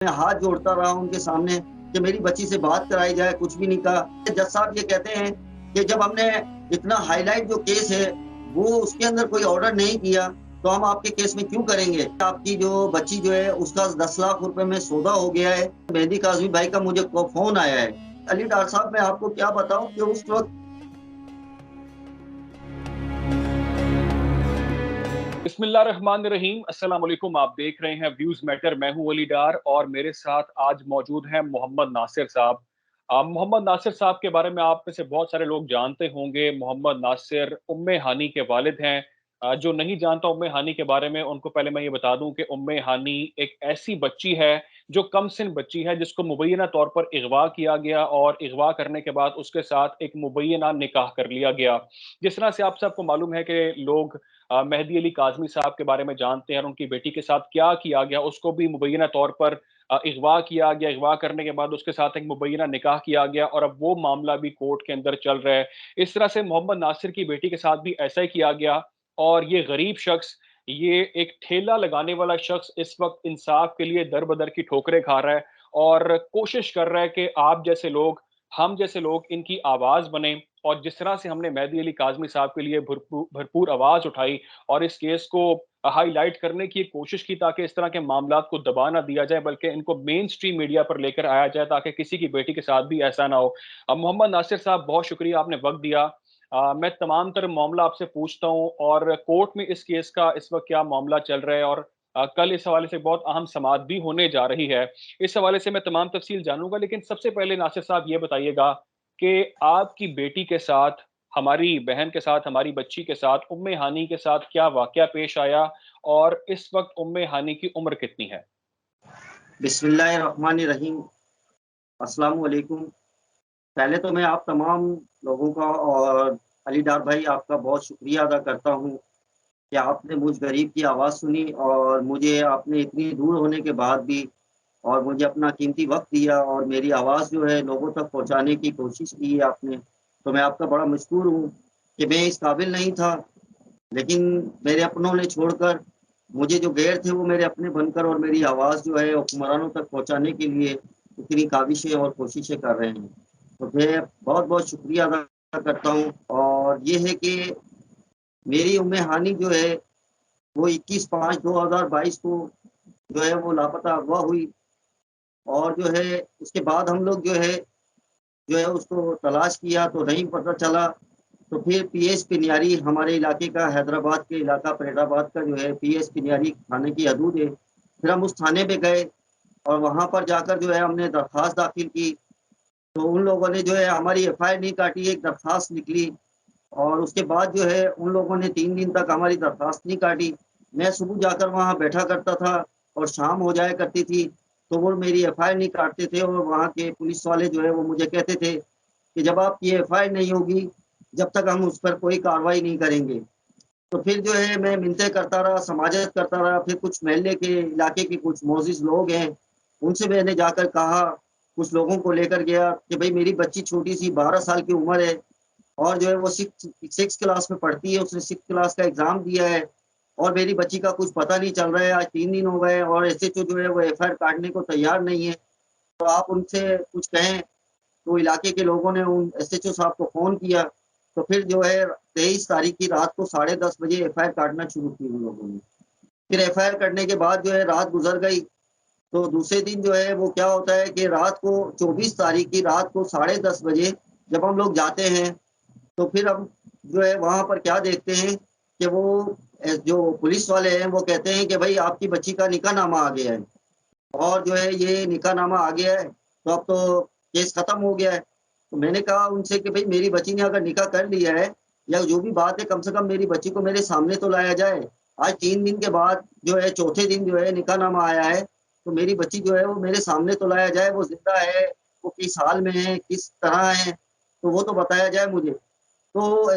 मैं हाथ जोड़ता रहा उनके सामने कि मेरी बच्ची से बात कराई जाए, कुछ भी नहीं कहा। जज साहब ये कहते हैं कि जब हमने इतना हाईलाइट जो केस है, वो उसके अंदर कोई ऑर्डर नहीं किया, तो हम आपके केस में क्यों करेंगे? आपकी जो बच्ची जो है, उसका 10 लाख रुपए में सौदा हो गया है। मेहदी काज़मी भाई का मुझे फ़ोन आया है। अली डार साहब, मैं आपको क्या बताऊँ कि उस वक़्त बिस्मिल्लाहिर्रहमानिर्रहीम। अस्सलाम वालेकुम। आप देख रहे हैं व्यूज मैटर। मैं हूं अली डार और मेरे साथ आज मौजूद हैं मोहम्मद नासिर साहब। मोहम्मद नासिर साहब के बारे में आप में से बहुत सारे लोग जानते होंगे। मोहम्मद नासिर उम्मे हानी के वालिद हैं। जो नहीं जानता उम्मे हानी के बारे में, उनको पहले मैं ये बता दूं कि उम्मे हानी एक ऐसी बच्ची है जो कम सिन बच्ची है, जिसको मुबैना तौर पर अगवा किया गया और अगवा करने के बाद उसके साथ एक मुबैना निकाह कर लिया गया। जिस तरह से आप सबको मालूम है कि लोग मेहदी अली काज़मी साहब के बारे में जानते हैं और उनकी बेटी के साथ क्या किया गया, उसको भी मुबैना तौर पर अगवा किया गया। अगवा करने के बाद उसके साथ एक मुबैना निकाह किया गया और अब वो मामला भी कोर्ट के अंदर चल रहा है। इस तरह से मोहम्मद नासिर की बेटी के साथ भी ऐसा ही किया गया और ये गरीब शख्स, ये एक ठेला लगाने वाला शख्स इस वक़्त इंसाफ के लिए दर-बदर की ठोकरें खा रहा है और कोशिश कर रहा है कि आप जैसे लोग, हम जैसे लोग इनकी आवाज़ बनें। और जिस तरह से हमने मेहदी अली काज़मी साहब के लिए भरपूर आवाज़ उठाई और इस केस को हाइलाइट करने की कोशिश की, ताकि इस तरह के मामलात को दबा ना दिया जाए, बल्कि इनको मेन स्ट्रीम मीडिया पर लेकर आया जाए, ताकि किसी की बेटी के साथ भी ऐसा ना हो। मोहम्मद नासिर साहब, बहुत शुक्रिया, आपने वक़्त दिया। मैं तमाम तर मामला आपसे पूछता हूँ और कोर्ट में इस केस का इस वक़्त क्या मामला चल रहा है और कल इस हवाले से बहुत अहम समाअत भी होने जा रही है। इस हवाले से मैं तमाम तफ़सील जानूँगा, लेकिन सबसे पहले नासिर साहब ये बताइएगा कि आपकी बेटी के साथ, हमारी बहन के साथ, हमारी बच्ची के साथ, उम्मे हानी के साथ क्या वाक़या पेश आया और इस वक़्त उम्मे हानी की उम्र कितनी है? बिस्मिल्लाहिर्रहमानिर्रहीम, अस्सलामु अलैकुम। पहले तो मैं आप तमाम लोगों का और अली डार भाई, आपका बहुत शुक्रिया अदा करता हूँ कि आपने मुझ गरीब की आवाज़ सुनी और मुझे आपने इतनी दूर होने के बाद भी और मुझे अपना कीमती वक़्त दिया और मेरी आवाज़ जो है लोगों तक पहुँचाने की कोशिश की है आपने। तो मैं आपका बड़ा मशकूर हूँ कि मैं इस काबिल नहीं था, लेकिन मेरे अपनों ने छोड़कर मुझे जो गैर थे वो मेरे अपने बनकर और मेरी आवाज़ जो है हुक्मरानों तक पहुँचाने के लिए इतनी काबिशें और कोशिशें कर रहे हैं। तो मैं बहुत-बहुत शुक्रिया अदा करता हूँ और ये है कि मेरी उम्मे हानी जो है वो 21/5/2022 को जो है वो लापता अगवा हुई और जो है उसके बाद हम लोग जो है उसको तलाश किया तो नहीं पता चला। तो फिर पीएस पिनियारी, हमारे इलाके का, हैदराबाद के इलाका फरीदाबाद का जो है पीएस पिनियारी थाने की हदूद है। फिर हम उस थाने पे गए और वहाँ पर जाकर जो है हमने दरख़्वास्त दाखिल की। तो उन लोगों ने जो है हमारी एफआईआर नहीं काटी, एक दरख़्वास्त निकली और उसके बाद जो है उन लोगों ने 3 दिन तक हमारी दरख़्वास्त नहीं काटी। मैं सुबह जाकर वहाँ बैठा करता था और शाम हो जाया करती थी, तो वो मेरी एफआईआर नहीं काटते थे और वहाँ के पुलिस वाले जो है वो मुझे कहते थे कि जब आपकी एफआईआर नहीं होगी, जब तक हम उस पर कोई कार्रवाई नहीं करेंगे। तो फिर जो है मैं मिन्नतें करता रहा, समाजत करता रहा, फिर कुछ मोहल्ले के, इलाके के कुछ मोअज़्ज़िज़ लोग हैं, उनसे मैंने जाकर कहा, कुछ लोगों को लेकर गया कि भई मेरी बच्ची छोटी-सी 12 साल की उम्र है और जो है वो 6 क्लास में पढ़ती है, उसने 6 क्लास का एग्ज़ाम दिया है और मेरी बच्ची का कुछ पता नहीं चल रहा है। आज 3 दिन हो गए और एसएचओ जो है वो एफआईआर काटने को तैयार नहीं है। तो आप उनसे कुछ कहें। तो इलाके के लोगों ने उन एसएचओ साहब को फ़ोन किया, तो फिर जो है 23 तारीख की रात को 10:30 बजे एफआईआर काटना शुरू की उन लोगों ने। फिर एफआईआर करने के बाद जो है रात गुज़र गई, तो दूसरे दिन जो है वो क्या होता है कि रात को 24 तारीख की रात को 10:30 बजे जब हम लोग जाते हैं, तो फिर हम जो है वहाँ पर क्या देखते हैं कि वो जो पुलिस वाले हैं वो कहते हैं कि भई आपकी बच्ची का निकाहनामा आ गया है और जो है ये निकाहनामा आ गया है, तो अब तो केस खत्म हो गया है। तो मैंने कहा उनसे कि भई मेरी बच्ची ने अगर निकाह कर लिया है या जो भी बात है, कम से कम मेरी बच्ची को मेरे सामने तो लाया जाए। आज 3 दिन के बाद जो है चौथे दिन जो है निकाहनामा आया है, तो मेरी बच्ची जो है वो मेरे सामने तो लाया जाए, वो ज़िंदा है, वो किस हाल में है, किस तरह है, तो वो तो बताया जाए मुझे। तो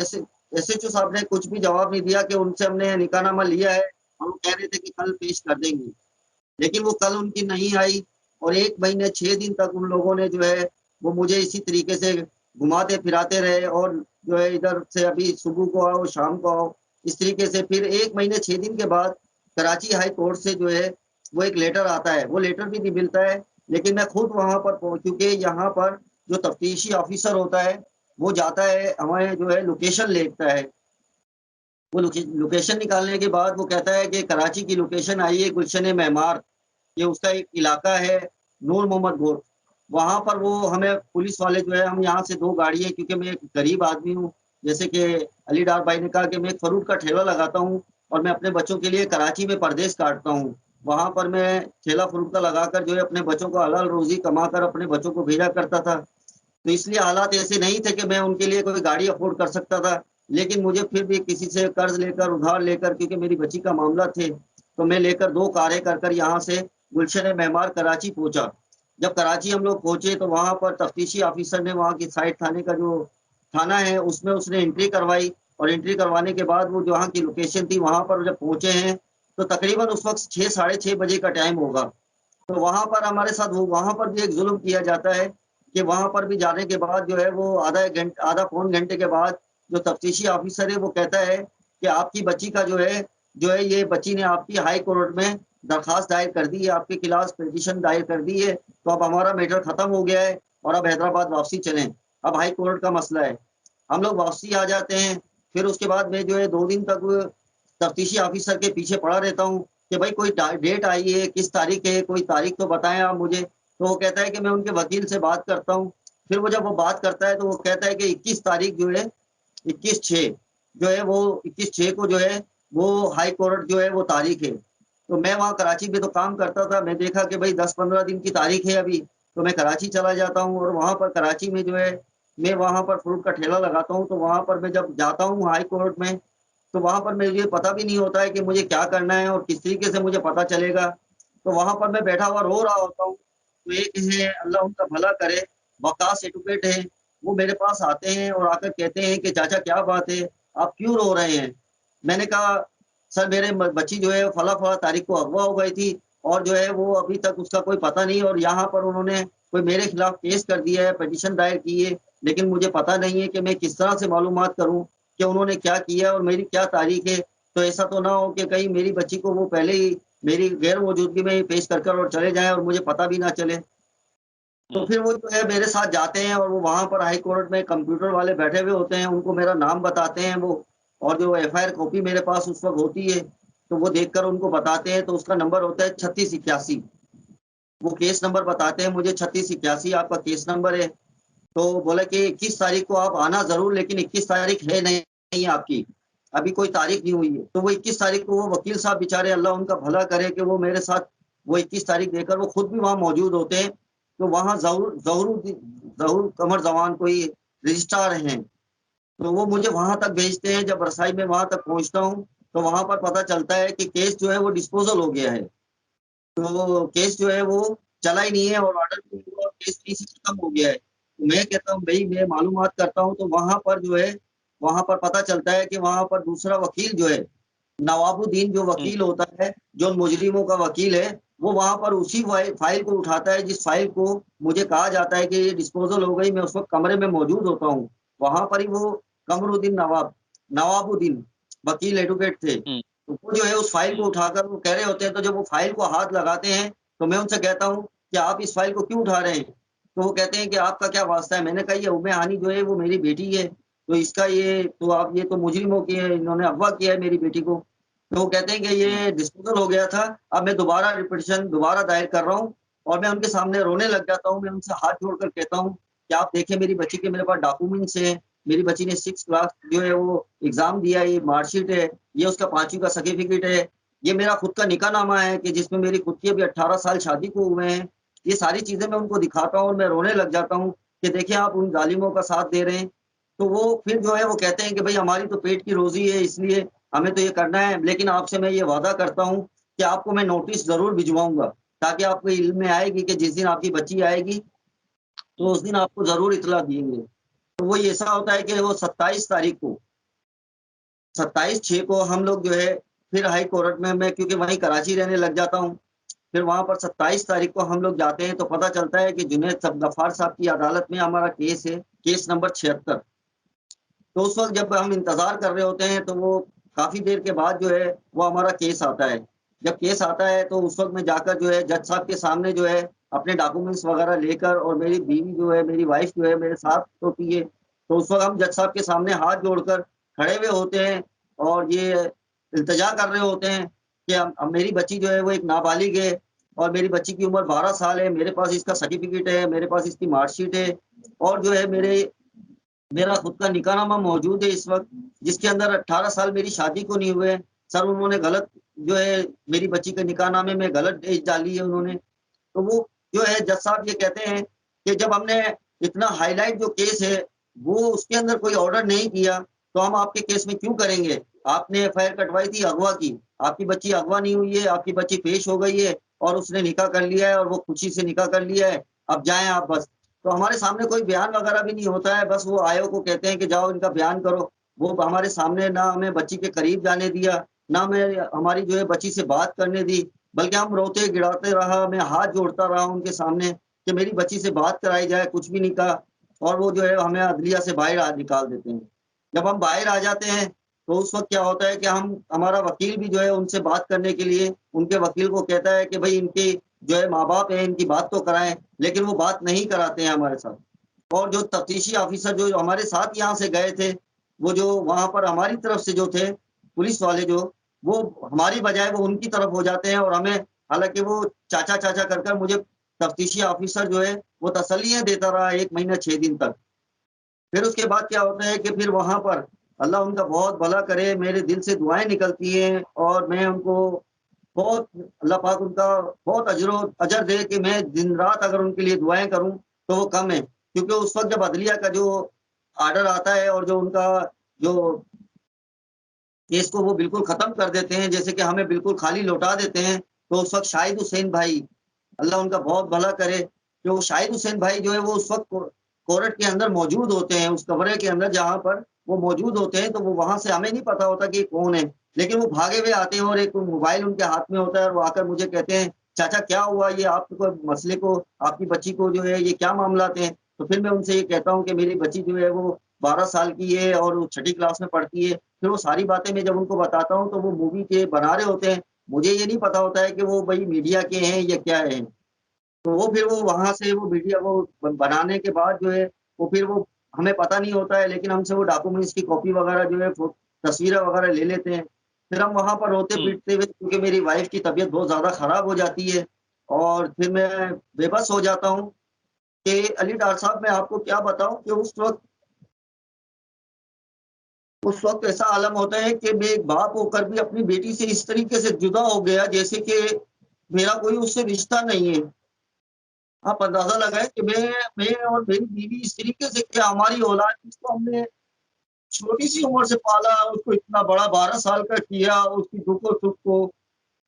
एसएचओ साहब ने कुछ भी जवाब नहीं दिया कि उनसे हमने निकाहनामा लिया है और वो कह रहे थे कि कल पेश कर देंगे। लेकिन वो कल उनकी नहीं आई और 1 महीने 6 दिन तक उन लोगों ने जो है वो मुझे इसी तरीके से घुमाते-फिराते रहे और जो है इधर से अभी सुबह को आओ, शाम को आओ, इस तरीके से फिर 1 महीने 6 दिन के बाद कराची हाई कोर्ट से जो है वो एक लेटर आता है, वो लेटर भी नहीं मिलता है, लेकिन मैं खुद वहाँ पर क्योंकि यहाँ पर जो तफ्तीशी ऑफ़िसर होता है, वो जाता है, हमारे जो है लोकेशन लेता है। वो लोकेशन निकालने के बाद वो कहता है कि कराची की लोकेशन आई है गुलशन मेमार, ये उसका एक इलाका है, नूर मोहम्मद गोट। वहाँ पर वो हमें पुलिस वाले जो है, हम यहाँ से 2 गाड़ी है, क्योंकि मैं एक गरीब आदमी हूँ। जैसे कि अली डार भाई ने कहा कि मैं एक फ्रूट का ठेला लगाता हूँ और मैं अपने बच्चों के लिए कराची में परदेस काटता हूँ। वहाँ पर मैं ठेला फ्रूट का लगाकर जो है अपने बच्चों को हलाल रोज़ी कमाकर अपने बच्चों को भेजा करता था। तो इसलिए हालात ऐसे नहीं थे कि मैं उनके लिए कोई गाड़ी अफ़ोर्ड कर सकता था। लेकिन मुझे फिर भी किसी से कर्ज़ लेकर, उधार लेकर, क्योंकि मेरी बच्ची का मामला थे, तो मैं लेकर 2 कारें कर यहाँ से गुलशन मेमार कराची पहुँचा। जब कराची हम लोग पहुँचे तो वहाँ पर तफ्तीशी ऑफ़िसर ने वहाँ की साइड थाने का जो थाना है उसमें उसने एंट्री करवाई और एंट्री करवाने के बाद वो जहाँ की लोकेशन थी वहाँ पर जब पहुँचे हैं, तो तकरीबन उस वक़्त 6 साढ़े 6 बजे का टाइम होगा। तो वहाँ पर हमारे साथ वो वहाँ पर भी एक ज़ुल्म किया जाता है कि वहाँ पर भी जाने के बाद जो है वो आधा पौन घंटे के बाद जो तफ्तीशी ऑफ़िसर है वो कहता है कि आपकी बच्ची का जो है ये बच्ची ने आपकी हाई कोर्ट में दरख़्वास्त दायर कर दी है, आपके खिलाफ पिटीशन दायर कर दी है, तो अब हमारा मैटर ख़त्म हो गया है और अब हैदराबाद वापसी चलें। अब हाई कोर्ट का मसला है। हम लोग वापसी आ जाते हैं, फिर उसके बाद मैं जो है 2 दिन तक तफ्तीशी ऑफ़िसर के पीछे पड़ा रहता हूँ कि भाई कोई डेट आई है, किस तारीख है, कोई तारीख तो बताएँ आप मुझे। तो वो कहता है कि मैं उनके वकील से बात करता हूँ। फिर वो जब वो बात करता है तो वो कहता है कि 21 तारीख जो है 21/6 जो है वो 21/6 को जो है वो हाई कोर्ट जो है वो तारीख है। तो मैं वहाँ कराची में तो काम करता था, मैं देखा कि भाई 10-15 दिन की तारीख है अभी, तो मैं कराची चला जाता हूँ और वहाँ पर कराची में जो है मैं वहाँ पर फ्रूट का ठेला लगाता हूँ, तो वहाँ पर मैं जब जाता हूँ हाई कोर्ट में, तो वहाँ पर मुझे पता भी नहीं होता है कि मुझे क्या करना है और किस तरीके से मुझे पता चलेगा। तो वहाँ पर मैं बैठा हुआ रो रहा होता हूँ, तो एक है अल्लाह उनका भला करे, वक़ास एडवोकेट हैं, वो मेरे पास आते हैं और आकर कहते हैं कि चाचा क्या बात है? आप क्यों रो रहे हैं? मैंने कहा सर मेरे बच्ची जो है फला-फला तारीख को अगवा हो गई थी और जो है वो अभी तक उसका कोई पता नहीं और यहाँ पर उन्होंने कोई मेरे खिलाफ केस कर दिया है, पिटीशन दायर की है, लेकिन मुझे पता नहीं है कि मैं किस तरह से मालूमात करूँ कि उन्होंने क्या किया है और मेरी क्या तारीख है। तो ऐसा तो ना हो कि कहीं मेरी बच्ची को वो पहले ही मेरी गैर मौजूदगी में ही पेश कर कर और चले जाएँ और मुझे पता भी ना चले। तो हुँ, फिर वो जो है मेरे साथ जाते हैं और वो वहाँ पर हाई कोर्ट में कंप्यूटर वाले बैठे हुए होते हैं, उनको मेरा नाम बताते हैं वो और जो एफआईआर कॉपी मेरे पास उस वक़्त होती है, तो वो देखकर उनको बताते हैं, तो उसका नंबर होता है 3681। वो केस नंबर बताते हैं मुझे 3681 आपका केस नंबर है। तो बोला कि 21 तारीख को आप आना ज़रूर लेकिन 21 तारीख है नहीं आपकी, अभी कोई तारीख नहीं हुई है। तो वो 21 तारीख को वो वकील साहब बेचारे अल्लाह उनका भला करे कि वो मेरे साथ वो 21 तारीख देकर वो खुद भी वहाँ मौजूद होते हैं। तो वहाँ ज़हूर कमर जमान कोई रजिस्ट्रार हैं, तो वो मुझे वहाँ तक भेजते हैं, जब रसाई में वहाँ तक पहुँचता हूँ, तो वहाँ पर पता चलता है कि केस जो है वो डिस्पोज़ल हो गया है। तो केस जो है वो चला ही नहीं है और ऑर्डर भी नहीं हुआ, केस वहीं से खत्म हो गया है। तो मैं कहता हूँ भई मैं मालूमात करता हूँ तो वहाँ पर जो है, वहाँ पर पता चलता है कि वहाँ पर दूसरा वकील जो है, नवाबुद्दीन जो हुँ, वकील होता है, जो मुजरिमों का वकील है, वो वहाँ पर उसी फाइल को उठाता है जिस फाइल को मुझे कहा जाता है कि ये डिस्पोज़ल हो गई, मैं उस वक़्त कमरे में मौजूद होता हूँ। वहाँ पर ही वो कमरुद्दीन नवाबुद्दीन वकील एडवोकेट थे। हुँ, तो वो जो है उस फाइल को हुँ, उठाकर वो कह रहे होते हैं, तो जब वो फाइल को हाथ लगाते हैं, तो मैं उनसे कहता हूँ कि आप इस फाइल को क्यों उठा रहे हैं? तो वो कहते हैं कि आपका क्या वास्ता है? मैंने कहा ये उम्मे हानी जो है वो मेरी बेटी है, तो इसका ये तो आप ये तो मुजरिमों की है, इन्होंने अगवा किया है मेरी बेटी को। तो वो कहते हैं कि हुँ, ये डिस्पोज़ल हो गया था, अब मैं दोबारा पिटीशन दोबारा दायर कर रहा हूँ और मैं उनके सामने रोने लग जाता हूँ, मैं उनसे हाथ जोड़कर कहता हूँ कि आप देखिए मेरी बच्ची के मेरे पास डॉक्यूमेंट्स हैं, मेरी बच्ची ने 6 क्लास जो है वो एग्ज़ाम दिया है, ये मार्कशीट है, ये उसका 5वीं का सर्टिफ़िकेट है, ये मेरा खुद का निकाहनामा है कि जिसमें मेरी खुद की अभी 18 साल शादी को हुए हैं। ये सारी चीज़ें मैं उनको दिखाता हूँ और मैं रोने लग जाता हूँ कि देखिए आप उन ज़ालिमों का साथ दे रहे हैं। तो वो फिर जो है वो कहते हैं कि भई हमारी तो पेट की रोज़ी है इसलिए हमें तो ये करना है, लेकिन आपसे मैं ये वादा करता हूँ कि आपको मैं नोटिस ज़रूर भिजवाऊँगा, ताकि आपको इल्म में आएगी कि जिस दिन आपकी बच्ची आएगी, तो हुँ, उस दिन आपको ज़रूर इत्तला देंगे। तो वो ऐसा होता है कि वो 27 तारीख को 27/6 को हम लोग जो है फिर हाई कोर्ट में मैं क्योंकि वहीं कराची रहने लग जाता हूँ। फिर वहाँ पर 27 तारीख को हम लोग जाते हैं तो पता चलता है कि जुनैद गफ्फार साहब की अदालत में हमारा केस है, केस नंबर 76। तो उस वक़्त जब हम इंतज़ार कर रहे होते हैं तो वो काफ़ी देर के बाद जो है वो हमारा केस आता है। जब केस आता है तो उस वक़्त मैं जाकर जो है जज साहब के सामने जो है अपने डॉक्यूमेंट्स वग़ैरह लेकर, और मेरी बीवी जो है, मेरी वाइफ़ जो है मेरे साथ होती है। तो उस वक़्त हम जज साहब के सामने हाथ जोड़कर खड़े हुए होते हैं और ये इल्तिजा कर रहे होते हैं कि अब मेरी बच्ची जो है वो एक नाबालिग है और मेरी बच्ची की उम्र 12 साल है, मेरे पास इसका सर्टिफ़िकेट है, मेरे पास इसकी मार्कशीट है और जो है मेरा खुद का निकाहनामा मौजूद है इस वक़्त, जिसके अंदर 18 साल मेरी शादी को नहीं हुए हैं। सर उन्होंने गलत जो है मेरी बच्ची के निकाहनामे में गलत डेट डाली है उन्होंने। तो वो जो है जज साहब ये कहते हैं कि जब हमने इतना हाइलाइट जो केस है, वो उसके अंदर कोई ऑर्डर नहीं किया, तो हम आपके केस में क्यों करेंगे? आपने एफआईआर कटवाई थी अगवा की, आपकी बच्ची अगवा नहीं हुई है, आपकी बच्ची पेश हो गई है और उसने निकाह कर लिया है और वो खुशी से निकाह कर लिया है, अब जाएँ आप बस। तो हमारे सामने कोई बयान वगैरह भी नहीं होता है, बस वो आयोग को कहते हैं कि जाओ इनका बयान करो। वो हमारे सामने ना हमें बच्ची के करीब जाने दिया, ना हमें हमारी जो है बच्ची से बात करने दी, बल्कि हम रोते-गिड़ाते रहा, मैं हाथ जोड़ता रहा उनके सामने कि मेरी बच्ची से बात कराई जाए, कुछ भी नहीं कहा और वो जो है हमें अदलिया से बाहर निकाल देते हैं। जब हम बाहर आ जाते हैं, तो उस वक़्त क्या होता है कि हमारा वकील भी जो है उनसे बात करने के लिए उनके वकील को कहता है कि भई इनके जो है माँ-बाप हैं, इनकी बात तो कराएँ, लेकिन वो बात नहीं कराते हैं हमारे साथ। और जो तफ्तीशी ऑफ़िसर जो हमारे साथ यहाँ से गए थे, वो जो वहाँ पर हमारी तरफ से जो थे, पुलिस वाले जो, वो हमारी बजाय वो उनकी तरफ हो जाते हैं और हमें, हालाँकि वो चाचा-चाचा कर कर मुझे तफ्तीशी ऑफ़िसर जो है, वो तसल्लियाँ देता रहा 1 महीना 6 दिन तक। फिर उसके बाद क्या होता है कि फिर वहाँ पर अल्लाह उनका बहुत भला करे, मेरे दिल से दुआएँ निकलती हैं और मैं उनको बहुत, अल्लाह पाक उनका बहुत अजर दे कि मैं दिन-रात अगर उनके लिए दुआएँ करूँ, तो वो कम है। क्योंकि उस वक़्त जब अदलिया का जो ऑर्डर आता है और जो उनका जो केस को वो बिल्कुल ख़त्म कर देते हैं, जैसे कि हमें बिल्कुल खाली लौटा देते हैं, तो उस वक़्त शाहिद हुसैन भाई, अल्लाह उनका बहुत भला करे, कि वो शाहिद हुसैन भाई जो है वो उस वक़्त कोर्ट के अंदर मौजूद होते हैं, उस कमरे के अंदर जहाँ पर वो मौजूद होते हैं, तो वो वहाँ से हमें नहीं पता होता कि ये कौन है। लेकिन वो भागे हुए आते हैं और एक मोबाइल उनके हाथ में होता है और वो आकर मुझे कहते हैं, "चाचा क्या हुआ? ये आपको मसले को, आपकी बच्ची को जो है ये क्या मामलात हैं?" तो फिर मैं उनसे ये कहता हूँ कि मेरी बच्ची जो है वो 12 साल की है और वो छठी क्लास में पढ़ती है। फिर वो सारी बातें मैं जब उनको बताता हूँ, तो वो मूवी के बना रहे होते हैं। मुझे ये नहीं पता होता है कि वो भई मीडिया के हैं या क्या हैं। तो वो फिर वो वहाँ से वो वीडियो वो बनाने के बाद जो है, वो फिर वो हमें पता नहीं होता है, लेकिन हमसे वो डॉक्यूमेंट्स की कॉपी वगैरह जो है, तस्वीरें वगैरह ले लेते हैं। फिर हम वहाँ पर हुँ। रोते-पीटते हुए, क्योंकि मेरी वाइफ़ की तबीयत बहुत ज़्यादा खराब हो जाती है और फिर मैं बेबस हो जाता हूँ कि अली डॉक्टर साहब, मैं आपको क्या बताऊँ कि उस वक़्त ऐसा आलम होता है कि मैं एक बाप होकर भी अपनी बेटी से इस तरीके से जुदा हो गया, जैसे कि मेरा कोई उससे रिश्ता नहीं है। आप अंदाज़ा लगाएँ कि मैं और मेरी बीवी इस तरीके से, कि हमारी औलाद जिसको हमने छोटी-सी उम्र से पाला, उसको इतना बड़ा 12 साल का किया, उसकी दुःख-सुख को,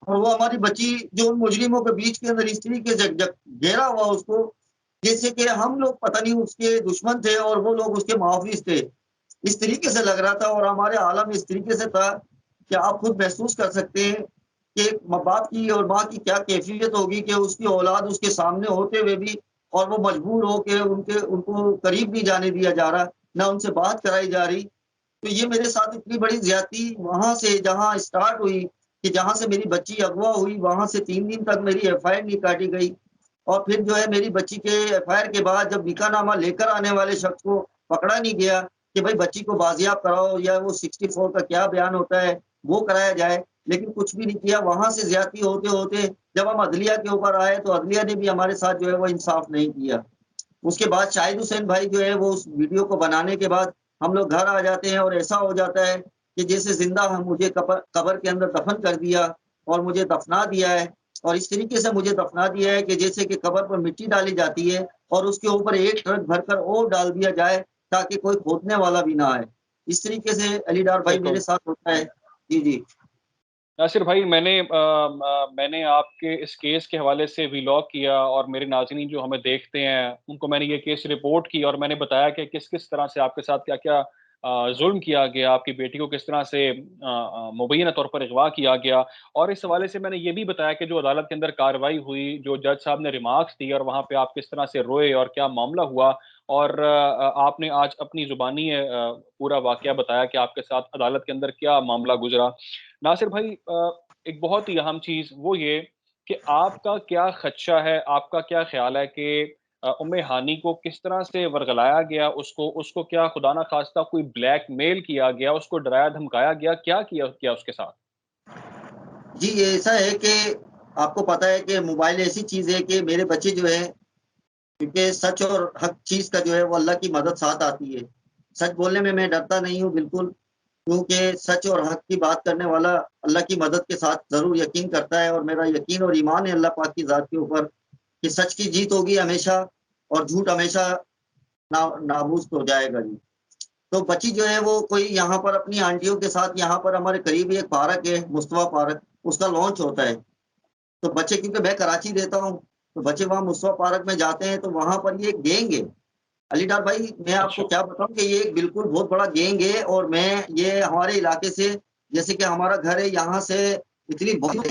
और वो हमारी बच्ची जो उन मुजरिमों के बीच के अंदर इस तरीके से ज घेरा हुआ उसको, जैसे कि हम लोग पता नहीं उसके दुश्मन थे और वो लोग उसके मुहाफ़िज़ थे। इस तरीके से लग रहा था और हमारे आलम इस तरीके से था कि आप खुद महसूस कर सकते हैं कि एक बाप की और माँ की क्या कैफ़ियत होगी कि उसकी औलाद उसके सामने होते हुए भी, और वो मजबूर हो के उनको करीब नहीं जाने दिया जा रहा, ना उनसे बात कराई जा रही। तो ये मेरे साथ इतनी बड़ी ज़्यादती वहाँ से जहाँ स्टार्ट हुई, कि जहाँ से मेरी बच्ची अगवा हुई, वहाँ से 3 दिन तक मेरी एफआईआर नहीं काटी गई। और फिर जो है मेरी बच्ची के एफआईआर के बाद जब निकाहनामा लेकर आने वाले शख्स को पकड़ा नहीं गया कि भाई बच्ची को बाजियाब कराओ या वो 64 का क्या बयान होता है, वो कराया जाए, लेकिन कुछ भी नहीं किया। वहाँ से ज़्यादती होते-होते जब हम अदलिया के ऊपर आए, तो अदलिया ने भी हमारे साथ जो है वो इंसाफ नहीं किया। उसके बाद शाहिद हुसैन भाई जो है वो उस वीडियो को बनाने के बाद हम लोग घर आ जाते हैं और ऐसा हो जाता है कि जैसे ज़िंदा हम मुझे कब्र के अंदर दफ़न कर दिया और मुझे दफ़ना दिया है, और इस तरीके से मुझे दफ़ना दिया है कि जैसे कि कब्र पर मिट्टी डाली जाती है और उसके ऊपर 1 ट्रक भरकर और डाल दिया जाए, ताकि कोई खोदने वाला भी ना आए। इस तरीके से अली डार भाई मेरे बिल्कुल। साथ होता है। जी, जी। नासिर भाई, मैंने आपके इस केस के हवाले से व्लॉग किया और मेरे नाज़रीन जो हमें देखते हैं, उनको मैंने ये केस रिपोर्ट की और मैंने बताया कि किस-किस तरह से आपके साथ क्या-क्या ज़ुल्म किया गया, आपकी बेटी को किस तरह से मुबैय्यना तौर पर अगवा किया गया। और इस हवाले से मैंने ये भी बताया कि जो अदालत के अंदर कार्रवाई हुई, जो जज साहब ने रिमार्क्स दिए और वहाँ पे आप किस तरह से रोए और क्या मामला हुआ, और आपने आज अपनी ज़ुबानी पूरा वाक़या बताया कि आपके साथ अदालत के अंदर क्या मामला गुज़रा। नासिर भाई, एक बहुत ही अहम चीज़ वो ये कि आपका क्या ख़दशा है, आपका क्या ख़्याल है कि उम्मे हानी को किस तरह से वर्ग़लाया गया, उसको उसको क्या खुदा ना ख़ास्ता कोई ब्लैकमेल किया गया, उसको डराया-धमकाया गया, क्या किया किया उसके साथ? जी, ये ऐसा है कि आपको पता है कि मोबाइल ऐसी चीज़ है कि मेरे बच्चे जो हैं, क्योंकि सच और हक चीज़ का जो है वो अल्लाह की मदद साथ आती है। सच बोलने में मैं डरता नहीं हूँ बिल्कुल, क्योंकि सच और हक की बात करने वाला अल्लाह की मदद के साथ ज़रूर यकीन करता है, और मेरा यकीन और ईमान है अल्लाह पाक की ज़ात के ऊपर कि सच की जीत होगी हमेशा, और झूठ हमेशा नाबूद हो जाएगा जी। तो बच्ची जो है वो कोई यहाँ पर अपनी आंटियों के साथ, यहाँ पर हमारे करीब ही एक पार्क है, मुस्तफा पार्क, उसका लॉन्च होता है। तो बच्चे, क्योंकि मैं कराची रहता हूँ, तो बच्चे वहाँ मुस्तफा पार्क में जाते हैं, तो वहाँ पर ये गैंग है। अली डार भाई, मैं आपको अच्छा, क्या बताऊँ कि ये एक बिल्कुल बहुत बड़ा गैंग है, और मैं ये हमारे इलाके से, जैसे कि हमारा घर है यहाँ से इतनी बहुत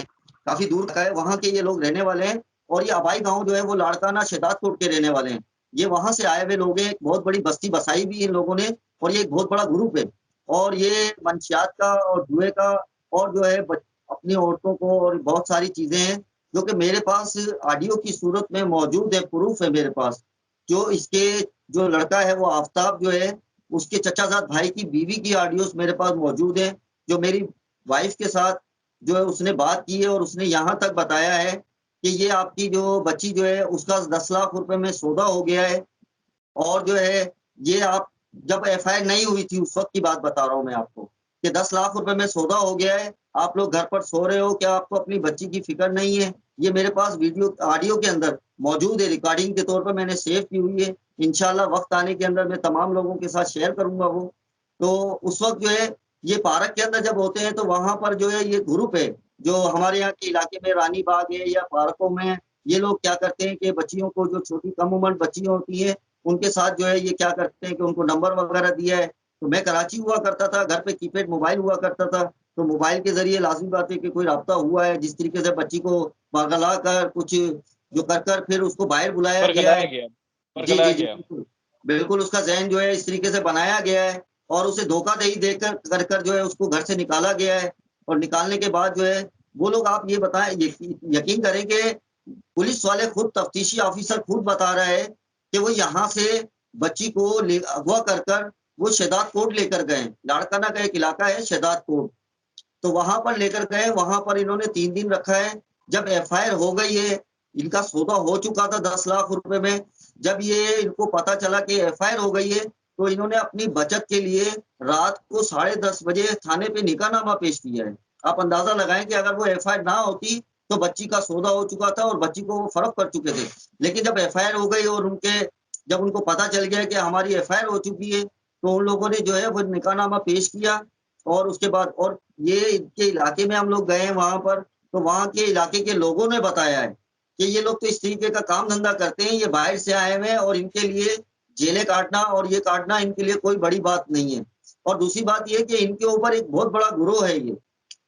काफ़ी दूर का है, वहाँ के ये लोग रहने वाले हैं, और ये अबाई गाँव जो है वो लाड़काना शहदादकोट के रहने वाले हैं। ये वहाँ से आए हुए लोग हैं, एक बहुत बड़ी बस्ती बसाई भी इन लोगों ने, और ये एक बहुत बड़ा ग्रुप है। और ये मंशियात का और जुए का, और जो है अपनी औरतों को, और बहुत सारी चीज़ें हैं, जो कि मेरे पास ऑडियो की सूरत में मौजूद है, प्रूफ़ है मेरे पास। जो इसके जो लड़का है वो आफ़ताब जो है, उसके चचाज़ाद भाई की बीवी की ऑडियोज़ मेरे पास मौजूद हैं, जो मेरी वाइफ़ के साथ जो है उसने बात की है, और उसने यहाँ तक बताया है कि ये आपकी जो बच्ची जो है उसका 10 लाख रुपए में सौदा हो गया है, और जो है ये आप, जब एफआईआर नहीं हुई थी उस वक़्त की बात बता रहा हूँ मैं आपको, कि 10 लाख रुपए में सौदा हो गया है, आप लोग घर पर सो रहे हो, क्या आपको अपनी बच्ची की फ़िक्र नहीं है? ये मेरे पास वीडियो ऑडियो के अंदर मौजूद है, रिकॉर्डिंग के तौर पे मैंने सेव की हुई है। इंशाअल्लाह वक़्त आने के अंदर मैं तमाम लोगों के साथ शेयर करूँगा वो। तो उस वक़्त जो है, ये पार्क के अंदर जब होते हैं, तो वहाँ पर जो है ये ग्रुप है, जो हमारे यहाँ के इलाके में रानी बाग है या पार्कों में, ये लोग क्या करते हैं कि बच्चियों को, जो छोटी कम उम्र बच्चियाँ होती हैं, उनके साथ जो है ये क्या करते हैं कि उनको नंबर वगैरह दिया है। तो मैं कराची हुआ करता था, घर पे कीपैड मोबाइल हुआ करता था, तो मोबाइल के ज़रिए लाज़मी बात है कि कोई राब्ता हुआ है, जिस तरीके से बच्ची को बरगला कर कुछ जो कर कर फिर उसको बाहर बुलाया गया वर्ग़लाया है। गया जी, वर्ग़लाया जी, जी, गया। बिल्कुल। बिल्कुल उसका ज़हन जो है इस तरीके से बनाया गया है, और उसे धोखाधड़ी देकर कर कर जो है उसको घर से निकाला गया है, और निकालने के बाद जो है वो लोग, आप ये बताएँ, यकीन करें कि पुलिस वाले खुद, तफ्तीशी ऑफिसर खुद बता रहा है कि वो यहाँ से बच्ची को ले अगवा कर कर वो शहदाद कोट लेकर गए। लाड़काना का एक इलाका है शहदाद कोट। तो वहाँ पर लेकर गए, वहाँ पर इन्होंने 3 दिन रखा है। जब एफआईआर हो गई है, इनका सौदा हो चुका था 10 लाख रुपए में, जब ये इनको पता चला कि एफआईआर हो गई है, तो इन्होंने अपनी बचत के लिए रात को 10:30 बजे थाने पे निकाहनामा पेश किया है। आप अंदाज़ा लगाएँ कि अगर वो एफआईआर ना होती, तो बच्ची का सौदा हो चुका था और बच्ची को वो फ़र्क कर चुके थे। लेकिन जब एफआईआर हो गई, और जब उनको पता चल गया कि हमारी एफआईआर हो चुकी है, तो उन लोगों ने जो है वो निकाहनामा पेश किया, और उसके बाद, और ये इनके इलाके में हम लोग गए हैं वहाँ पर, तो वहाँ के इलाके के लोगों ने बताया है कि ये लोग तो इस तरीके का काम-धंधा करते हैं, ये बाहर से आए हुए हैं, और इनके लिए जेलें काटना और ये काटना इनके लिए कोई बड़ी बात नहीं है। और दूसरी बात ये है कि इनके ऊपर एक बहुत बड़ा गिरोह है ये,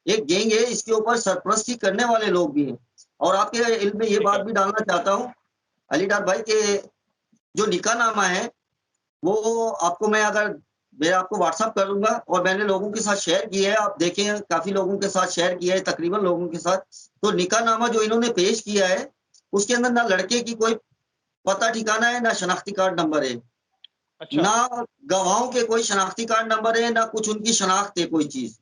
एक गैंग है, इसके ऊपर सरपरस्ती करने वाले लोग भी हैं। और आपके इल्म में ये ठीक बात है। भी डालना चाहता हूँ, अली डार भाई, कि जो निकाहनामा है, वो आपको मैं आपको व्हाट्सएप कर दूँगा, और मैंने लोगों के साथ शेयर किया है, आप देखें, काफ़ी लोगों के साथ शेयर किया है, तकरीबन लोगों के साथ। तो निकाहनामा जो इन्होंने पेश किया है, उसके अंदर ना लड़के की कोई पता ठिकाना है, ना शनाख्ती कार्ड नंबर है, अच्छा, ना गवाहों के कोई शनाख्ती कार्ड नंबर है, ना कुछ उनकी शनाख्त है कोई चीज़।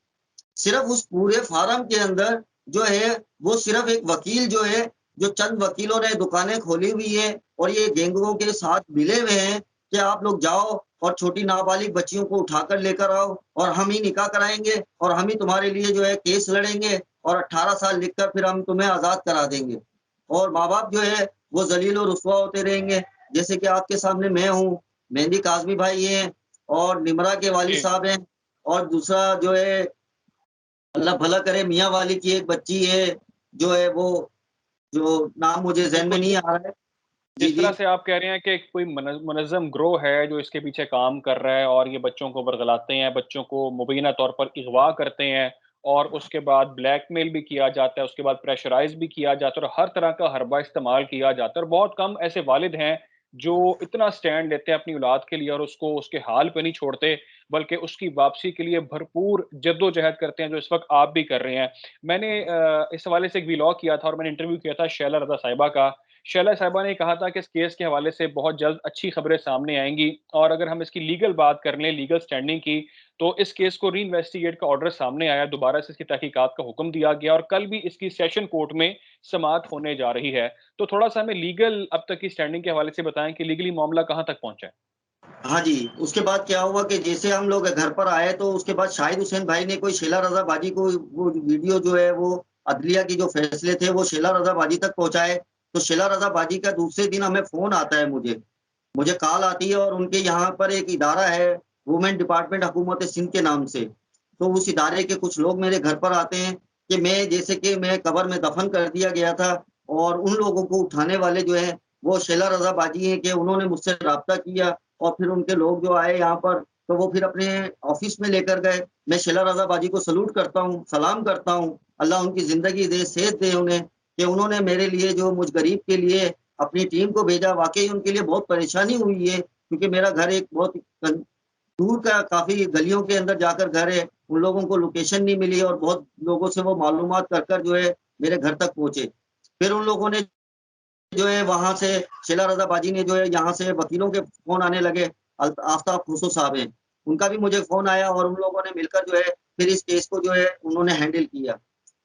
सिर्फ़ उस पूरे फ़ार्म के अंदर जो है, वो सिर्फ़ एक वकील जो है, जो चंद वकीलों ने दुकानें खोली हुई हैं, और ये गैंगों के साथ मिले हुए हैं कि आप लोग जाओ और छोटी नाबालिग बच्चियों को उठाकर लेकर आओ, और हम ही निकाह कराएँगे, और हम ही तुम्हारे लिए जो है केस लड़ेंगे, और 18 साल लिखकर फिर हम तुम्हें आज़ाद करा देंगे। और माँ-बाप जो है वो ज़लील और रुसवा होते रहेंगे। जैसे कि आपके सामने मैं हूँ, मेहंदी काज़मी भाई हैं, और निमरा के वालिद जी। साहब हैं, और दूसरा जो है, अल्लाह भला करे, मियाँ वाली की एक बच्ची है, जो है वो, जो नाम मुझे ज़हन में बिल्कुल, नहीं आ रहा है। जी, जिस तरह जी। से आप कह रहे हैं कि कोई मुनज़्ज़म गिरोह है जो इसके पीछे काम कर रहा है और ये बच्चों को वर्ग़लाते हैं, बच्चों को मुबैना तौर पर अगवा करते हैं और उसके बाद ब्लैकमेल भी किया जाता है, उसके बाद प्रेशराइज़ भी किया जाता है और हर तरह का हरबा इस्तेमाल किया जाता है और बहुत कम ऐसे वालिद हैं जो इतना स्टैंड लेते हैं अपनी औलाद के लिए और उसको उसके हाल पे नहीं छोड़ते, बल्कि उसकी वापसी के लिए भरपूर जद्दोजहद करते हैं, जो इस वक़्त आप भी कर रहे हैं। मैंने इस हवाले से एक व्लॉग किया था और मैंने इंटरव्यू किया था शैला रज़ा साहिबा का। शैला साहिबा ने कहा था कि इस केस के हवाले से बहुत जल्द अच्छी खबरें सामने आएँगी और अगर हम इसकी लीगल बात कर लें, लीगल स्टैंडिंग की, तो इस केस को री-इन्वेस्टिगेट का ऑर्डर सामने आया, दोबारा से इसकी तहकीकात का हुक्म दिया गया और कल भी इसकी सेशन कोर्ट में समाअत होने जा रही है। तो थोड़ा-सा हमें लीगल अब तक की स्टैंडिंग के हवाले से बताएँ कि लीगली मामला कहाँ तक पहुँचा है? हाँ जी, उसके बाद क्या हुआ कि जैसे हम लोग घर पर आए तो उसके बाद शाहिद हुसैन भाई ने कोई शेला रज़ा बाजी को वो वीडियो जो है वो अदलिया की जो फैसले थे वो शेला रज़ा बाजी तक पहुँचाए। तो शेला रज़ा बाजी का दूसरे दिन हमें फ़ोन आता है मुझे। मुझे कॉल आती है और उनके यहाँ पर एक इदारा है, वुमेन डिपार्टमेंट हुकूमत सिंध के नाम से। तो उस इदारे के कुछ लोग मेरे घर पर आते हैं कि मैं जैसे कि मैं कब्र में दफ़न कर दिया गया था और उन लोगों को उठाने वाले जो हैं, वो शेला रज़ा बाजी हैं कि उन्होंने मुझसे राब्ता किया और फिर उनके लोग जो आए यहाँ पर, तो वो फिर अपने ऑफ़िस में लेकर गए। मैं शेला रज़ा बाजी को सैल्यूट करता हूँ, सलाम करता हूँ। अल्लाह उनकी ज़िंदगी दे, सेहत दे उन्हें कि उन्होंने मेरे लिए जो मुझ गरीब के लिए अपनी टीम को भेजा। वाक़ई उनके लिए बहुत परेशानी हुई है क्योंकि मेरा घर एक बहुत कन दूर का काफ़ी गलियों के अंदर जाकर घर है। उन लोगों को लोकेशन नहीं मिली और बहुत लोगों से वो मालूमात कर जो है मेरे घर तक पहुँचे। फिर उन लोगों ने जो है वहाँ से शीला रज़ा बाजी ने जो है यहाँ से वकीलों के फ़ोन आने लगे। आफ़ताब खुसो साहब हैं, उनका भी मुझे फ़ोन आया और उन लोगों ने मिलकर जो है फिर इस केस को जो है उन्होंने हैंडल किया।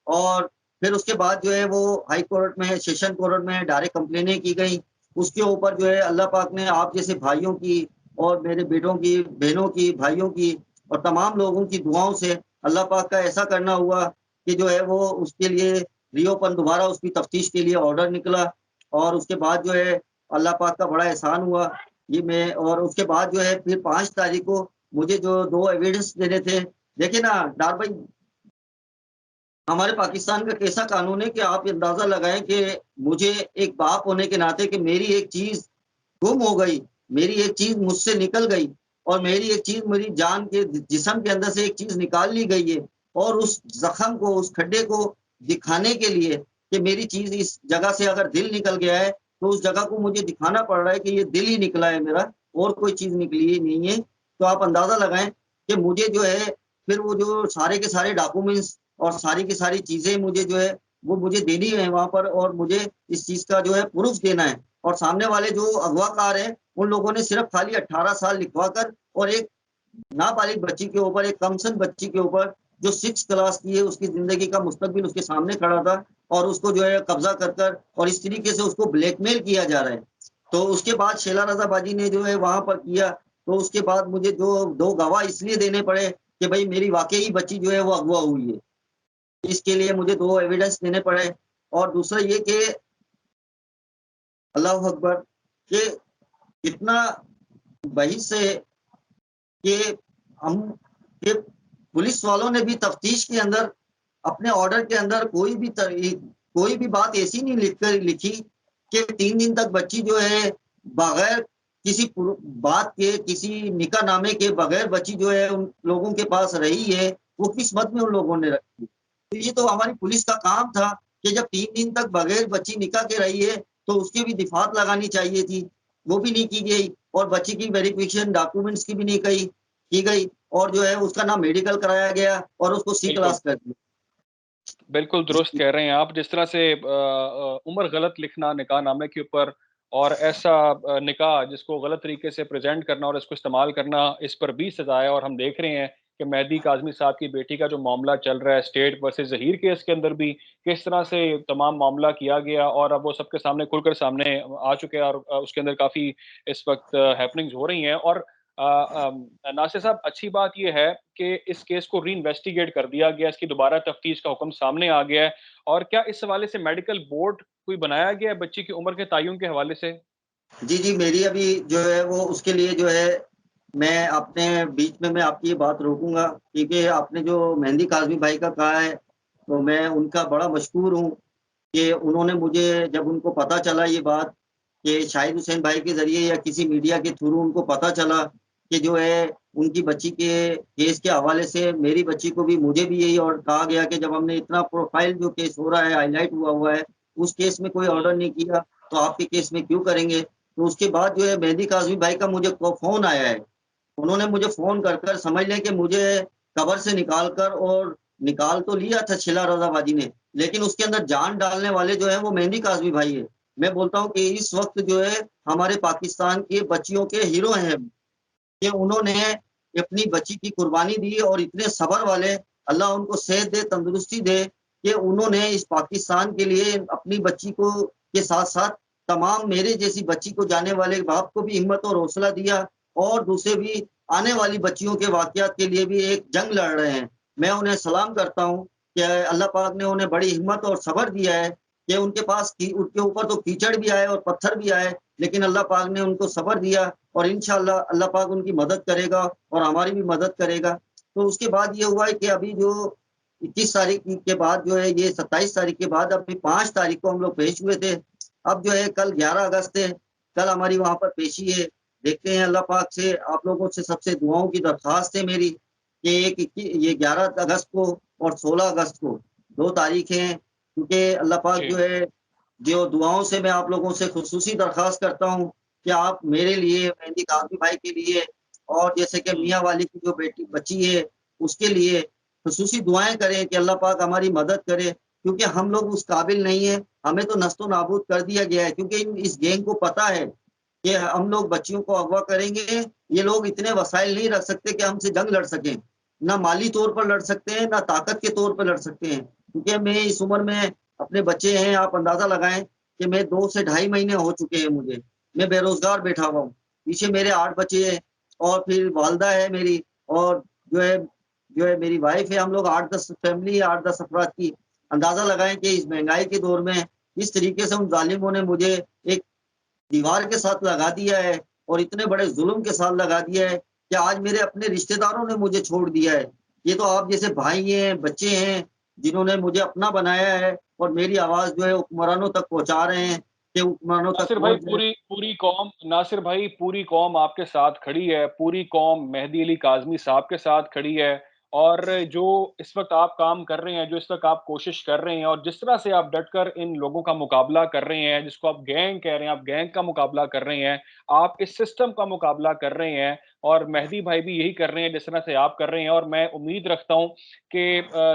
और फिर उसके बाद जो है वो हाई कोर्ट में, सेशन कोर्ट में डायरेक्ट कंप्लेनें की गई। उसके ऊपर जो है अल्लाह पाक ने आप जैसे भाइयों की और मेरे बेटों की, बहनों की, भाइयों की और तमाम लोगों की दुआओं से अल्लाह पाक का ऐसा करना हुआ कि जो है वो उसके लिए रीओपन दोबारा उसकी तफ्तीश के लिए ऑर्डर निकला और उसके बाद जो है अल्लाह पाक का बड़ा एहसान हुआ। ये मैं और उसके बाद जो है फिर 5 तारीख को मुझे जो 2 एविडेंस देने थे। देखिए ना डार भाई, हमारे पाकिस्तान का कैसा कानून है कि आप अंदाज़ा लगाएँ कि मुझे एक बाप होने के नाते कि मेरी एक चीज़ गुम हो गई, मेरी एक चीज़ मुझसे निकल गई और मेरी एक चीज़ मेरी जान के जिस्म के अंदर से एक चीज़ निकाल ली गई है और उस ज़ख्म को, उस खड्डे को दिखाने के लिए कि मेरी चीज़ इस जगह से अगर दिल निकल गया है, तो उस जगह को मुझे दिखाना पड़ रहा है कि ये दिल ही निकला है मेरा और कोई चीज़ निकली ही नहीं है। तो आप अंदाज़ा लगाएँ कि मुझे जो है फिर वो जो सारे के सारे डॉक्यूमेंट्स और सारी की सारी चीज़ें मुझे जो है, वो मुझे देनी है वहाँ पर और मुझे इस चीज़ का जो है प्रूफ़ देना है। और सामने वाले जो अगवाकार हैं, उन लोगों ने सिर्फ़ खाली 18 साल लिखवा कर और एक नाबालिग बच्ची के ऊपर, एक कमसिन बच्ची के ऊपर जो 6th क्लास की है, उसकी ज़िंदगी का मुस्तकबिल उसके सामने खड़ा था और उसको जो है कब्ज़ा कर कर और इस तरीके से उसको ब्लैकमेल किया जा रहा है। तो उसके बाद शेला रज़ा बाजी ने जो है वहाँ पर किया, तो उसके बाद मुझे जो 2 गवाह इसलिए देने पड़े कि भई मेरी वाक़ई बच्ची जो है वो अगवा हुई है। इसके लिए मुझे 2 एविडेंस देने पड़े और दूसरा ये कि अल्लाहू अकबर कि इतना बहिस है कि हम कि पुलिस वालों ने भी तफ्तीश के अंदर अपने ऑर्डर के अंदर कोई भी बात ऐसी नहीं लिखी कि 3 दिन तक बच्ची जो है बगैर किसी बात के, किसी निकाहनामे के बगैर बच्ची जो है उन लोगों के पास रही है, वो किस मद में उन लोगों ने रखी। तो ये तो हमारी पुलिस का काम था कि जब 3 दिन तक बगैर बच्ची निकाह के रही है, तो उसकी भी दिफात लगानी चाहिए थी। वो भी नहीं की गई और बच्ची की वेरिफिकेशन डॉक्यूमेंट्स की भी नहीं की गई और जो है उसका ना मेडिकल कराया गया और उसको सी बिल्कुल। क्लास कर दिया। बिल्कुल दुरुस्त जी, कह रहे हैं आप। जिस तरह से उम्र गलत लिखना निकाहनामे के ऊपर और ऐसा निकाह जिसको गलत तरीके से प्रेज़ेंट करना और इसको इस्तेमाल करना, इस पर भी सज़ा है और हम देख रहे हैं कि मेहदी काज़मी साहब की बेटी का जो मामला चल रहा है स्टेट वर्सेस ज़हीर केस के अंदर भी किस तरह से तमाम मामला किया गया और अब वो सबके सामने खुलकर सामने आ चुके हैं और उसके अंदर काफ़ी इस वक़्त हैपनिंग्स हो रही हैं और नासिर साहब अच्छी बात ये है कि इस केस को री-इन्वेस्टिगेट कर दिया गया, इसकी दोबारा तफ्तीश का हुक्म सामने आ गया है और क्या इस हवाले से मेडिकल बोर्ड कोई बनाया गया है बच्ची की उम्र के तय्युन के हवाले से? जी, मेरी अभी जो है वो उसके लिए जो है मैं अपने बीच में मैं आपकी ये बात रोकूँगा क्योंकि आपने जो मेहंदी काज़मी भाई का कहा है, तो मैं उनका बड़ा मशकूर हूँ कि उन्होंने मुझे जब उनको पता चला ये बात कि शाहिद हुसैन भाई के ज़रिए या किसी मीडिया के थ्रू उनको पता चला कि जो है उनकी बच्ची के केस के हवाले से मेरी बच्ची को भी मुझे भी यही और कहा गया कि जब हमने इतना प्रोफ़ाइल जो केस हो रहा है, हाइलाइट हुआ है, उस केस में कोई ऑर्डर नहीं किया, तो आपके केस में क्यों करेंगे? तो उसके बाद जो है मेहदी काज़मी भाई का मुझे फ़ोन आया है। उन्होंने मुझे फ़ोन कर समझ लें कि मुझे कब्र से निकाल कर और निकाल तो लिया था छिला रज़ाबाजी ने, लेकिन उसके अंदर जान डालने वाले जो हैं वो मेहदी काज़मी भाई है। मैं बोलता हूँ कि इस वक़्त जो है हमारे पाकिस्तान की बच्चियों के हीरो हैं कि उन्होंने अपनी बच्ची की कुर्बानी दी और इतने सब्र वाले, अल्लाह उनको सेहत दे, तंदुरुस्ती दे कि उन्होंने इस पाकिस्तान के लिए अपनी बच्ची को के साथ-साथ तमाम मेरे जैसी बच्ची को जाने वाले बाप को भी हिम्मत और हौसला दिया और दूसरे भी आने वाली बच्चियों के वाक़यात के लिए भी एक जंग लड़ रहे हैं। मैं उन्हें सलाम करता हूँ कि अल्लाह पाक ने उन्हें बड़ी हिम्मत और सब्र दिया है कि उनके ऊपर तो कीचड़ भी आए और पत्थर भी आए, लेकिन अल्लाह पाक ने उनको सब्र दिया और इंशाअल्लाह अल्लाह पाक उनकी मदद करेगा और हमारी भी मदद करेगा। तो उसके बाद ये हुआ है कि अभी जो 21 तारीख के बाद जो है ये 27 तारीख के बाद अभी 5 तारीख को हम लोग पेश हुए थे। अब जो है कल 11 अगस्त है, कल हमारी वहाँ पर पेशी है। देखते हैं अल्लाह पाक से आप लोगों से सबसे दुआओं की दरख्वास्त है मेरी कि ये 11 अगस्त को और 16 अगस्त को 2 तारीखें हैं क्योंकि अल्लाह पाक जी। जो है जो दुआओं से मैं आप लोगों से खुसूसी दरख्वास्त करता हूँ कि आप मेरे लिए, मेहंदी काज़मी भाई के लिए और जैसे कि हुँ। मियाँ वाली की जो बच्ची है, उसके लिए खुसूसी दुआएँ करें कि अल्लाह पाक हमारी मदद करे, क्योंकि हम लोग उस काबिल नहीं हैं, हमें तो नस्तो-नाबूद कर दिया गया है क्योंकि इस गैंग को पता है कि हम लोग बच्चियों को अगवा करेंगे, ये लोग इतने वसाइल नहीं रख सकते कि हमसे जंग लड़ सकें। ना माली तौर पर लड़ सकते हैं, ना ताकत के तौर पर लड़ सकते हैं, क्योंकि मैं इस उम्र में अपने बच्चे हैं, आप अंदाज़ा लगाएँ कि मैं 2 से ढाई महीने हो चुके हैं मुझे। मैं बेरोज़गार बैठा हुआ हूँ। पीछे मेरे 8 बच्चे हैं और फिर वालिदा है मेरी और जो है जो है मेरी वाइफ़ है, हम लोग 8-10 फैमिली है 8-10 अफ़राद की। अंदाज़ा लगाएँ कि इस महँगाई के दौर में किस तरीके से उन ज़ालिमों ने मुझे एक दीवार के साथ लगा दिया है और इतने बड़े ज़ुल्म के साथ लगा दिया है कि आज मेरे अपने रिश्तेदारों ने मुझे छोड़ दिया है। ये तो आप जैसे भाई हैं, बच्चे हैं, जिन्होंने मुझे अपना बनाया है और मेरी आवाज़ जो है हुक्मरानों तक पहुँचा रहे हैं कि हुक्मरानों तक नासिर भाई पहुँच जाए। पूरी पूरी कौम नासिर भाई पूरी कौम आपके साथ खड़ी है, पूरी कौम मेहदी अली काज़मी साहब के साथ खड़ी है और जो इस वक़्त आप काम कर रहे हैं, जो इस वक़्त आप कोशिश कर रहे हैं और जिस तरह से आप डटकर इन लोगों का मुकाबला कर रहे हैं, जिसको आप गैंग कह रहे हैं, आप गैंग का मुकाबला कर रहे हैं, आप इस सिस्टम का मुकाबला कर रहे हैं और मेहदी भाई भी यही कर रहे हैं जिस तरह से आप कर रहे हैं और मैं उम्मीद रखता हूँ कि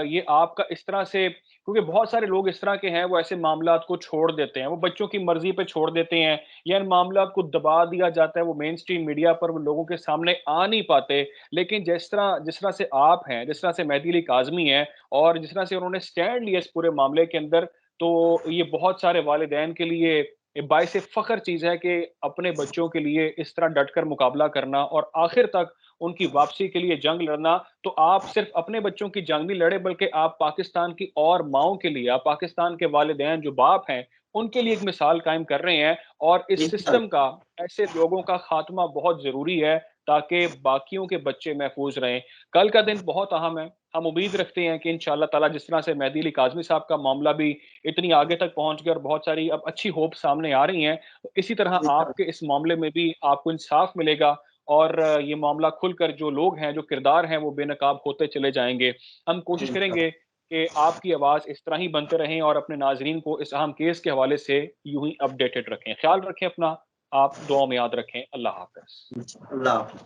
ये आपका इस तरह से क्योंकि बहुत सारे लोग इस तरह के हैं, वो ऐसे मामलात को छोड़ देते हैं, वो बच्चों की मर्ज़ी पे छोड़ देते हैं या इन मामलात को दबा दिया जाता है, वो मेन स्ट्रीम मीडिया पर वो लोगों के सामने आ नहीं पाते। लेकिन जिस तरह से आप हैं, जिस तरह से मेहदी अली काज़मी हैं और जिस तरह से उन्होंने स्टैंड लिया इस पूरे मामले के अंदर, तो ये बहुत सारे वालिदैन के लिए बाइस फ़ख्र चीज़ है कि अपने बच्चों के लिए इस तरह डटकर मुकाबला करना और आखिर तक उनकी वापसी के लिए जंग लड़ना। तो आप सिर्फ़ अपने बच्चों की जंग नहीं लड़े बल्कि आप पाकिस्तान की और माँओं के लिए, आप पाकिस्तान के वालिदैन जो बाप हैं, उनके लिए एक मिसाल कायम कर रहे हैं और इस सिस्टम इंशाअल्लाह। का, ऐसे लोगों का खात्मा बहुत ज़रूरी है ताकि बाकियों के बच्चे महफूज़ रहें। कल का दिन बहुत अहम है। हम उम्मीद रखते हैं कि इंशाअल्लाह ताला जिस तरह से मेहदी अली काज़मी साहब का मामला भी इतनी आगे तक पहुँच गया और बहुत सारी अब अच्छी होप सामने आ रही हैं, तो इसी तरह इंशाअल्लाह। आपके इस मामले में भी आपको इंसाफ मिलेगा और ये मामला खुलकर जो लोग हैं, जो किरदार हैं, वो बेनकाब होते चले जाएँगे। हम कोशिश इंशाअल्लाह। करेंगे कि आपकी आवाज़ इस तरह ही बनते रहें और अपने नाज़रीन को इस अहम केस के हवाले से यूँ ही अपडेटेड रखें। ख़्याल रखें अपना, आप दुआओं में याद रखें। अल्लाह हाफ़िज़। अल्लाह हाफ़िज़।